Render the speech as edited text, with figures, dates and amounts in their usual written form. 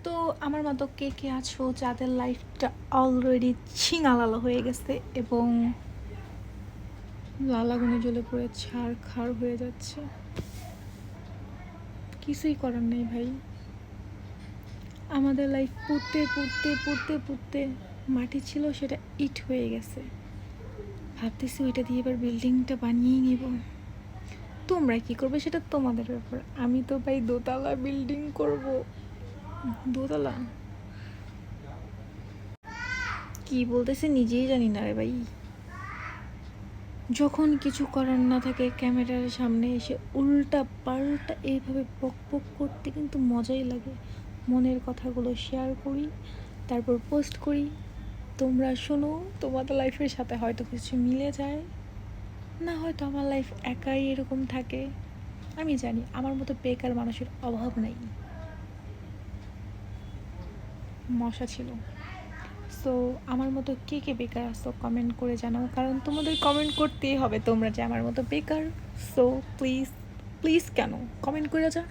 তো আমার মতো কে কে আছো যাদের লাইফটা অলরেডি ছিঙালালা হয়ে গেছে এবং লালাগুনে জ্বলে পড়ে ছাড় হয়ে যাচ্ছে? কিছুই করার নেই ভাই। আমাদের লাইফ পুড়তে মাটি ছিল, সেটা ইট হয়ে গেছে। ভাবতেছি ওইটা দিয়ে এবার বিল্ডিংটা বানিয়েই নিব। তোমরা কি করবে সেটা তোমাদের ব্যাপার। আমি তো ভাই দোতলা বিল্ডিং করব। দোতলা কি বলতেছে নিজেই জানি না রে ভাই। যখন কিছু করার না থাকে ক্যামেরার সামনে এসে উল্টা পাল্টা এইভাবে পক পক করতে কিন্তু মজাই লাগে। মনের কথাগুলো শেয়ার করি, তারপর পোস্ট করি, তোমরা শোনো। তোমাদের লাইফের সাথে হয়তো কিছু মিলে যায়, না হয়তো আমার লাইফ একাই এরকম থাকে। আমি জানি আমার মতো বেকার মানুষের অভাব নেই। মশা ছিল। সো আমার মতো কে কে বেকার আসো কমেন্ট করে জানাও, কারণ তোমাদের কমেন্ট করতেই হবে তোমরা যে আমার মতো বেকার। সো প্লিজ প্লিজ কেন কমেন্ট করে যা।